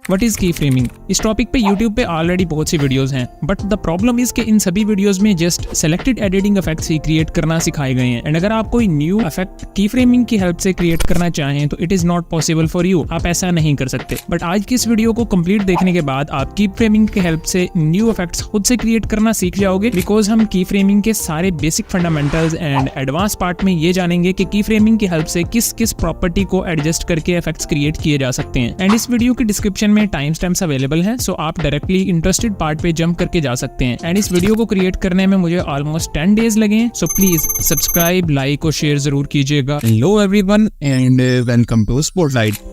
What is की framing? इस topic पे यूट्यूब पे ऑलरेडी बहुत सी वीडियोस हैं, बट द प्रॉब्लम इज कि इन सभी वीडियोस में जस्ट सेलेक्टेड एडिटिंग इफेक्ट्स ही क्रिएट करना सिखाए गए हैं। एंड अगर आप कोई न्यू इफेक्ट की फ्रेमिंग की हेल्प से क्रिएट करना चाहें तो it is not possible for you, आप ऐसा नहीं कर सकते। बट आज की इस वीडियो को कंप्लीट देखने के बाद आप की फ्रेमिंग की हेल्प से न्यू इफेक्ट्स खुद से क्रिएट करना सीख जाओगे, बिकॉज हम की फ्रेमिंग के सारे basic fundamentals and advance part में ये जानेंगे कि की फ्रेमिंग की हेल्प से किस किस प्रॉपर्टी को एडजस्ट करके इफेक्ट्स क्रिएट किए जा सकते हैं। एंड इस वीडियो की डिस्क्रिप्शन में टाइम स्टैम्प्स अवेलेबल हैं, सो आप डायरेक्टली इंटरेस्टेड पार्ट पे जंप करके जा सकते हैं। एंड इस वीडियो को क्रिएट करने में मुझे ऑलमोस्ट 10 डेज लगे, सो प्लीज सब्सक्राइब, लाइक और शेयर जरूर कीजिएगा। Hello everyone and welcome to Spotlight।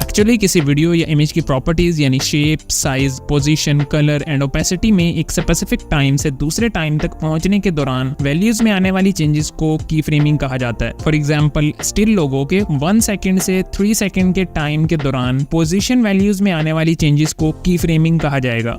Actually किसी वीडियो या इमेज की प्रॉपर्टीज यानी shape, size, position, colour and opacity में एक स्पेसिफिक टाइम से दूसरे टाइम तक पहुंचने के दौरान वैल्यूज में आने वाली चेंजेस को की फ्रेमिंग कहा जाता है। फॉर एग्जांपल, स्टिल लोगो के 1 सेकंड से 3 सेकंड के टाइम के दौरान पोजीशन वैल्यूज में आने वाली चेंजेस को की फ्रेमिंग कहा जाएगा।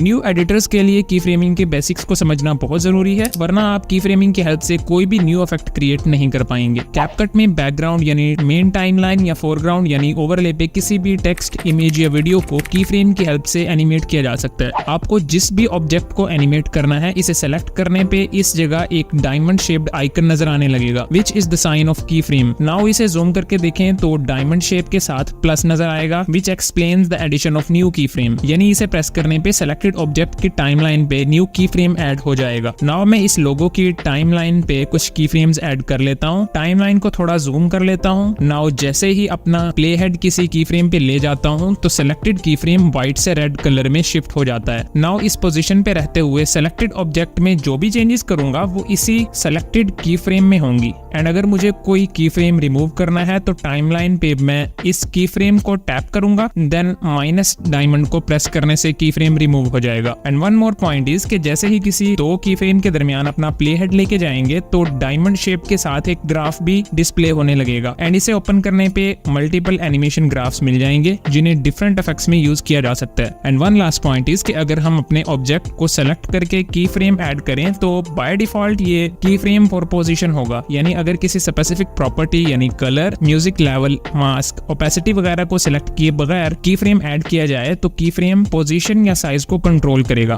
न्यू एडिटर्स के लिए की फ्रेमिंग के बेसिक्स को समझना बहुत जरूरी है, वरना आप की फ्रेमिंग की हेल्प से कोई भी न्यू इफेक्ट क्रिएट नहीं कर पाएंगे। कैपकट में बैकग्राउंड यानी मेन टाइमलाइन या फोरग्राउंड यानी ओवरले पे किसी भी टेक्स्ट, इमेज या वीडियो को की फ्रेम की हेल्प से एनिमेट किया जा सकता है। आपको जिस भी ऑब्जेक्ट को एनिमेट करना है, इसे सेलेक्ट करने पे इस जगह एक डायमंड शेप्ड आइकन नजर आने लगेगा, which is the sign of key frame. Now इसे जूम करके देखें तो डायमंड शेप के साथ प्लस नजर आएगा, which explains the addition of new key frame, यानी इसे प्रेस करने पे सेलेक्टेड ऑब्जेक्ट की टाइमलाइन पे न्यू की फ्रेम ऐड हो जाएगा। नाउ मैं इस लोगो की टाइमलाइन पे कुछ की फ्रेम्स ऐड कर लेता हूँ। टाइमलाइन को थोड़ा जूम कर लेता हूँ। नाउ जैसे ही अपना प्ले हेड किसी की फ्रेम पे ले जाता हूँ तो सेलेक्टेड की फ्रेम व्हाइट से रेड कलर में शिफ्ट हो जाता है। नाउ इस पोजीशन पे रहते हुए सेलेक्टेड ऑब्जेक्ट में जो भी चेंजेस करूंगा वो इसी सेलेक्टेड की फ्रेम में होंगी। एंड अगर मुझे कोई की फ्रेम रिमूव करना है तो टाइमलाइन पे मैं इस की फ्रेम को टैप करूंगा, देन माइनस डायमंड को प्रेस करने से की फ्रेम रिमूव हो जाएगा। And one more point is कि जैसे ही किसी दो की फ्रेम के दरमियान अपना प्ले हेड लेके जाएंगे तो डायमंड शेप के साथ एक ग्राफ भी डिस्प्ले होने लगेगा। एंड इसे ओपन करने पे मल्टीपल एनिमेशन ग्राफ्स मिल जाएंगे जिन्हें डिफरेंट इफेक्ट्स में यूज किया जा सकता है। And one last point is कि अगर हम अपने ऑब्जेक्ट को सेलेक्ट करके की फ्रेम ऐड करें तो बाय डिफॉल्ट ये की फ्रेम फॉर पोजीशन होगा, यानी अगर किसी स्पेसिफिक प्रॉपर्टी यानी colour, music level, mask, opacity वगैरह को सिलेक्ट किए बगैर की फ्रेम ऐड किया जाए तो की फ्रेम पोजीशन या साइज को कंट्रोल करेगा।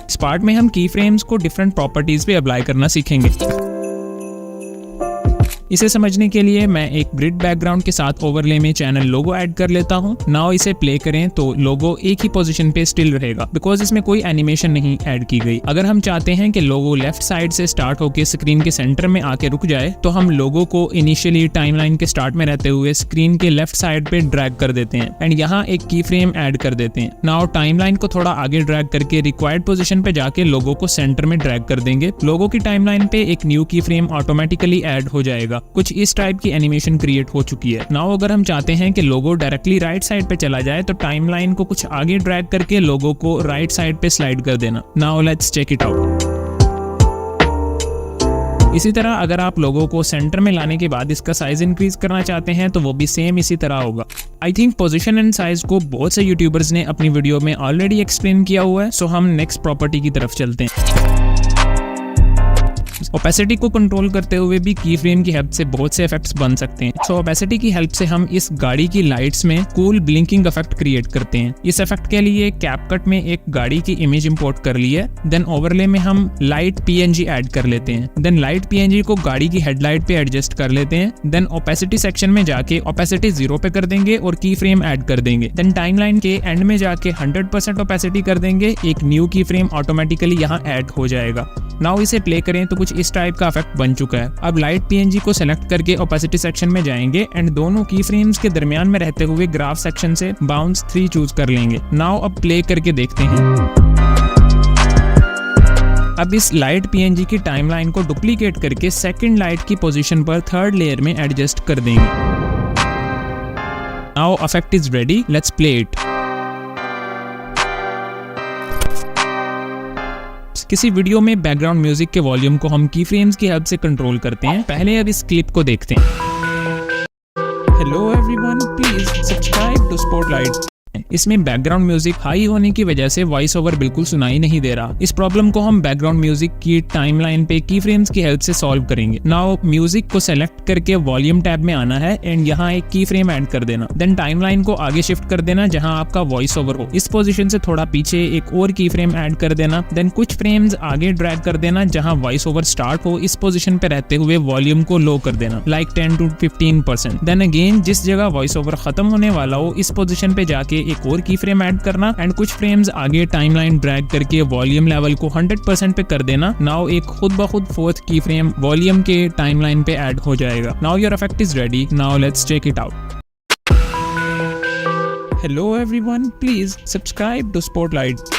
इस पार्ट में हम की फ्रेम्स को डिफरेंट प्रॉपर्टीज पे अप्लाई करना सीखेंगे। इसे समझने के लिए मैं एक ग्रिड बैकग्राउंड के साथ ओवरले में चैनल लोगो ऐड कर लेता हूं। नाउ इसे प्ले करें तो लोगो एक ही पोजीशन पे स्टिल रहेगा, बिकॉज इसमें कोई एनिमेशन नहीं ऐड की गई। अगर हम चाहते हैं कि लोगो लेफ्ट साइड से स्टार्ट होकर स्क्रीन के सेंटर में आके रुक जाए तो हम लोगो को इनिशियली टाइमलाइन के स्टार्ट में रहते हुए स्क्रीन के लेफ्ट साइड पे ड्रैग कर देते हैं एंड यहाँ एक की फ्रेम ऐड कर देते हैं। नाउ टाइमलाइन को थोड़ा आगे ड्रैग करके रिक्वायर्ड पोजीशन पे जाके लोगो को सेंटर में ड्रैग कर देंगे। लोगो की टाइमलाइन पे एक new key frame automatically add हो जाएगा। कुछ इस टाइप की एनिमेशन क्रिएट हो चुकी है। नाउ अगर हम चाहते हैं कि लोगो डायरेक्टली राइट साइड पे चला जाए तो टाइमलाइन को कुछ आगे ड्रैग करके लोगो को राइट साइड पे स्लाइड कर देना। Now let's check it out. इसी तरह अगर आप लोगों को सेंटर में लाने के बाद इसका साइज इंक्रीज करना चाहते हैं तो वो भी सेम इसी तरह होगा। I think position and size को बहुत से यूट्यूबर्स ने अपनी वीडियो में ऑलरेडी एक्सप्लेन किया हुआ है, सो हम नेक्स्ट प्रॉपर्टी की तरफ चलते हैं। ओपेसिटी को कंट्रोल करते हुए भी की फ्रेम की हेल्प से बहुत से इफेक्ट्स बन सकते हैं। सो ओपेसिटी की हेल्प से हम इस गाड़ी की लाइट्स में कूल ब्लिंकिंग इफेक्ट क्रिएट करते हैं। इस इफेक्ट के लिए कैपकट में एक गाड़ी की इमेज इंपोर्ट कर ली है, देन ओवरले में हम लाइट पीएनजी ऐड कर लेते हैं, देन लाइट पीएनजी को गाड़ी की हेडलाइट पे एडजस्ट कर लेते हैं, देन ओपेसिटी सेक्शन में जाके ओपेसिटी 0 पे कर देंगे और की फ्रेम ऐड कर देंगे, देन टाइमलाइन के एंड में जाके 100% ओपेसिटी कर देंगे। एक न्यू की फ्रेम ऑटोमेटिकली यहाँ ऐड हो जाएगा। नाउ इसे प्ले करें तो कुछ इस टाइप का इफेक्ट बन चुका है। अब लाइट पीएनजी को सेलेक्ट करके ओपेसिटी सेक्शन में जाएंगे एंड दोनों की फ्रेम्स के दरमियान में रहते हुए ग्राफ सेक्शन से बाउंस 3 चूज कर लेंगे। नाउ अब प्ले करके देखते हैं। अब इस लाइट पीएनजी की टाइमलाइन को डुप्लीकेट करके सेकंड लाइट की पोजीशन पर थर्ड लेयर में एडजस्ट कर देंगे। Now effect is ready, let's play it. किसी वीडियो में बैकग्राउंड म्यूजिक के वॉल्यूम को हम की फ्रेम्स की हेल्प से कंट्रोल करते हैं। पहले अब इस क्लिप को देखते हैं। Hello everyone, please subscribe to Spotlight. इसमें बैकग्राउंड म्यूजिक हाई होने की वजह से वॉइस ओवर बिल्कुल सुनाई नहीं दे रहा। इस प्रॉब्लम को हम बैकग्राउंड म्यूजिक की टाइमलाइन पे की फ्रेम्स की हेल्प से सॉल्व करेंगे। नाउ म्यूजिक को सेलेक्ट करके वॉल्यूम टैब में आना है एंड यहाँ एक की फ्रेम ऐड कर देना। देन टाइमलाइन को आगे शिफ्ट कर देना जहां आपका वॉइस ओवर हो। इस पोजीशन से थोड़ा पीछे एक और की फ्रेम ऐड कर देना। देन कुछ फ्रेम्स आगे ड्रैग कर देना जहां वॉइस ओवर स्टार्ट हो। इस पोजीशन पे रहते हुए वॉल्यूम को लो कर देना, लाइक 10 to 15%। देन अगेन जिस जगह वॉइस ओवर खत्म होने वाला हो इस पोजीशन पे जाके एक और की फ्रेम ऐड करना एंड कुछ फ्रेम्स आगे टाइमलाइन ड्रैग करके वॉल्यूम लेवल को 100% पे कर देना। नाउ एक खुद ब खुद फोर्थ की फ्रेम वॉल्यूम के टाइमलाइन पे ऐड हो जाएगा। Now your effect is ready. Now let's check it out. Hello everyone, please subscribe to Spotlight.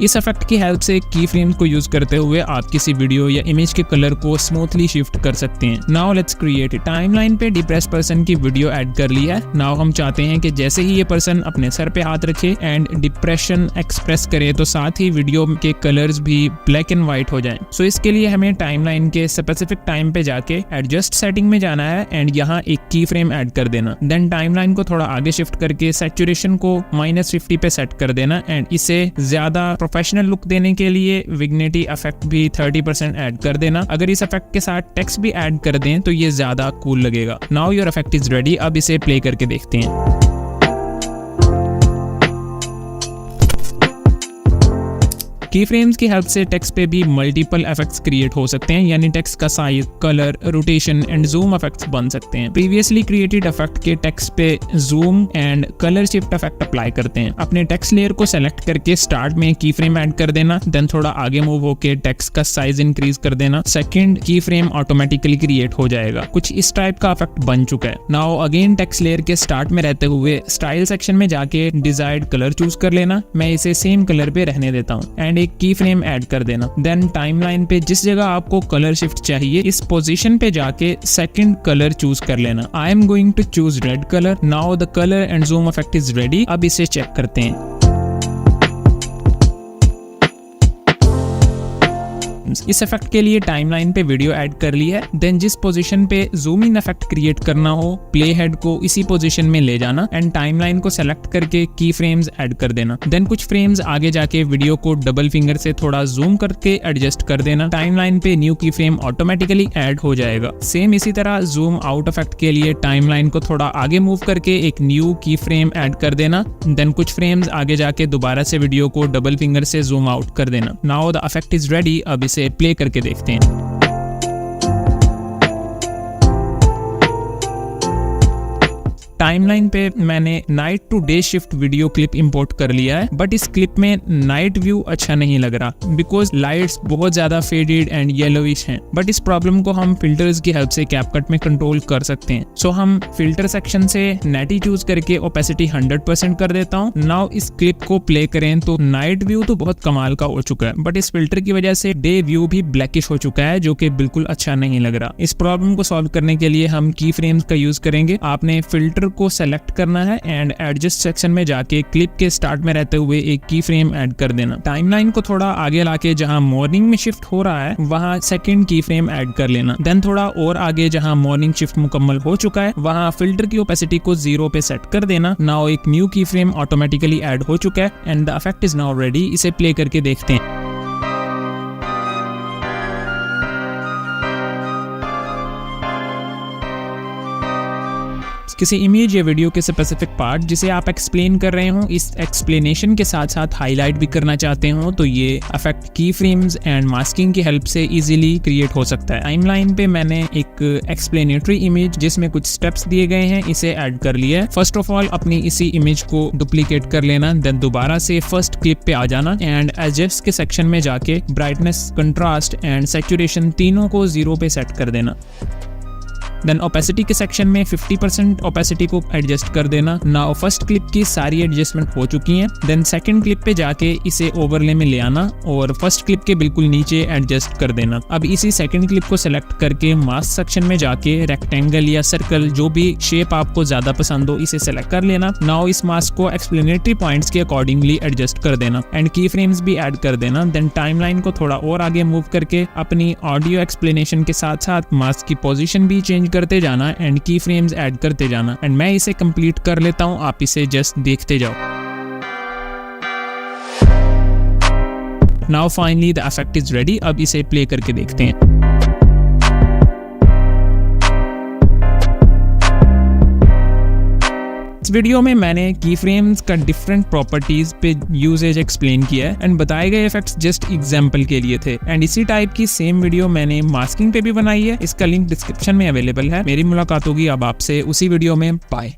इस इफेक्ट की हेल्प से की फ्रेम्स को यूज करते हुए आप किसी वीडियो या इमेज के कलर को स्मूथली शिफ्ट कर सकते हैं। Now let's create. टाइमलाइन पे डिप्रेस पर्सन की वीडियो ऐड कर ली है। नाउ हम चाहते हैं कि जैसे ही ये पर्सन अपने सर पे हाथ रखे एंड डिप्रेशन एक्सप्रेस करे तो साथ ही वीडियो के कलर्स भी ब्लैक एंड व्हाइट हो जाएं। सो इसके लिए हमें टाइमलाइन के स्पेसिफिक टाइम पे जाके एडजस्ट सेटिंग में जाना है एंड यहाँ एक की फ्रेम ऐड कर देना। देन टाइमलाइन को थोड़ा आगे शिफ्ट करके सैचुरेशन को -50 पे सेट कर देना एंड इसे ज्यादा प्रोफेशनल लुक देने के लिए विग्नेटी इफेक्ट भी 30% ऐड कर देना। अगर इस इफेक्ट के साथ टेक्स्ट भी ऐड कर दें तो ये ज्यादा कूल लगेगा। Now your effect is ready. अब इसे प्ले करके देखते हैं। की फ्रेम्स की हेल्प से टेक्स्ट पे भी मल्टीपल इफेक्ट्स क्रिएट हो सकते हैं, यानी टेक्स्ट का size, colour, rotation and zoom effects बन सकते हैं। प्रीवियसली क्रिएटेड इफेक्ट के टेक्स्ट पे zoom and colour shift effect apply करते हैं। अपने टेक्स्ट लेयर को सेलेक्ट करके स्टार्ट में की फ्रेम ऐड कर देना। देन थोड़ा आगे मूव होके टेक्स्ट का साइज इंक्रीज कर देना। सेकंड की फ्रेम ऑटोमेटिकली क्रिएट हो जाएगा। कुछ इस टाइप का इफेक्ट बन चुका है। नाउ अगेन टेक्स्ट लेयर के स्टार्ट में रहते हुए स्टाइल सेक्शन में जाके डिजायर्ड कलर चूज कर लेना। मैं इसे सेम कलर पे रहने देता हूँ एंड एक की फ्रेम ऐड कर देना। देन टाइमलाइन पे जिस जगह आपको कलर शिफ्ट चाहिए इस पोजीशन पे जाके सेकंड कलर चूज कर लेना। I am going to choose red colour. Now the colour and zoom effect is ready. अब इसे चेक करते हैं। इस इफेक्ट के लिए टाइमलाइन पे वीडियो ऐड कर ली है। देन जिस पोजीशन पे जूम इन इफेक्ट क्रिएट करना हो प्ले हेड को इसी पोजीशन में ले जाना एंड टाइमलाइन को सेलेक्ट करके की फ्रेम्स ऐड कर देना। देन कुछ फ्रेम्स आगे जाके वीडियो को डबल फिंगर से थोड़ा जूम करके एडजस्ट कर देना। टाइमलाइन पे new key frame automatically add हो जाएगा। सेम इसी तरह जूम आउट इफेक्ट के लिए टाइमलाइन को थोड़ा आगे मूव करके एक न्यू की फ्रेम ऐड कर देना। देन कुछ फ्रेम्स आगे जाके दोबारा से वीडियो को डबल फिंगर से जूम आउट कर देना। Now the effect is ready. अब इसे प्ले करके देखते हैं। टाइमलाइन पे मैंने night to day shift video clip import कर लिया है, बट इस क्लिप में नाइट व्यू अच्छा नहीं लग रहा बिकॉज लाइट्स बहुत ज्यादा फेडेड एंड येलोविश हैं। बट इस प्रॉब्लम को हम फिल्टर्स की हेल्प से कैपकट में कंट्रोल कर सकते हैं। सो हम फिल्टर सेक्शन से नेटी चूज करके ओपेसिटी 100% कर देता हूँ। नाउ इस क्लिप को प्ले करें तो नाइट व्यू तो बहुत कमाल का हो चुका है, बट इस फिल्टर की वजह से डे व्यू भी ब्लैकिश हो चुका है जो कि बिल्कुल अच्छा नहीं लग रहा। इस प्रॉब्लम को सॉल्व करने के लिए हम की फ्रेम्स का यूज करेंगे। आपने फिल्टर को सेलेक्ट करना है एंड एडजस्ट सेक्शन में जाके क्लिप के स्टार्ट में रहते हुए एक की फ्रेम ऐड कर देना। टाइमलाइन को थोड़ा आगे लाके जहां मॉर्निंग में शिफ्ट हो रहा है वहां सेकंड की फ्रेम ऐड कर लेना। देन थोड़ा और आगे जहां मॉर्निंग शिफ्ट मुकम्मल हो चुका है वहां फिल्टर की ओपेसिटी को 0 पे सेट कर देना। नाउ एक new key frame automatically add हो चुका है and the effect is now ready. इसे प्ले करके देखते हैं। किसी इमेज या वीडियो के स्पेसिफिक पार्ट जिसे आप एक्सप्लेन कर रहे हो, इस एक्सप्लेनेशन के साथ साथ हाईलाइट भी करना चाहते हो तो ये इफेक्ट की फ्रेम्स एंड मास्किंग की हेल्प से इजीली क्रिएट हो सकता है। टाइमलाइन पे मैंने एक एक्सप्लेनेटरी इमेज जिसमें कुछ स्टेप्स दिए गए हैं इसे ऐड कर लिया है। फर्स्ट ऑफ ऑल अपनी इसी इमेज को डुप्लीकेट कर लेना। देन दोबारा से फर्स्ट क्लिप पे आ जाना एंड एडजस्ट के सेक्शन में जाके ब्राइटनेस, कंट्रास्ट एंड सैचुरेशन तीनों को 0 पे सेट कर देना। देन ओपेसिटी के सेक्शन में 50% ओपेसिटी को एडजस्ट कर देना। नाउ फर्स्ट क्लिप की सारी एडजस्टमेंट हो चुकी हैं। देन सेकंड क्लिप पे जाके इसे ओवरले में ले आना और फर्स्ट क्लिप के बिल्कुल नीचे एडजस्ट कर देना। अब इसी सेकंड क्लिप को सेलेक्ट करके मास्क सेक्शन में जाके रेक्टेंगल या सर्कल जो भी शेप आपको ज्यादा पसंद हो इसे सेलेक्ट कर लेना। नाउ इस मास्क को एक्सप्लेनेटरी पॉइंट्स के अकॉर्डिंगली एडजस्ट कर देना एंड की फ्रेम्स भी ऐड कर देना। देन टाइमलाइन को थोड़ा और आगे मूव करके अपनी ऑडियो एक्सप्लेनेशन के साथ साथ मास्क की पोजीशन भी चेंज करते जाना एंड की फ्रेम्स ऐड करते जाना एंड मैं इसे कंप्लीट कर लेता हूँ, आप इसे जस्ट देखते जाओ। Now finally the effect is ready. अब इसे प्ले करके देखते हैं। इस वीडियो में मैंने की फ्रेम्स का डिफरेंट प्रॉपर्टीज पे यूजेज एक्सप्लेन किया है एंड बताए गए इफेक्ट्स जस्ट एग्जांपल के लिए थे। एंड इसी टाइप की सेम वीडियो मैंने मास्किंग पे भी बनाई है, इसका लिंक डिस्क्रिप्शन में अवेलेबल है। मेरी मुलाकात होगी अब आपसे उसी वीडियो में। बाय।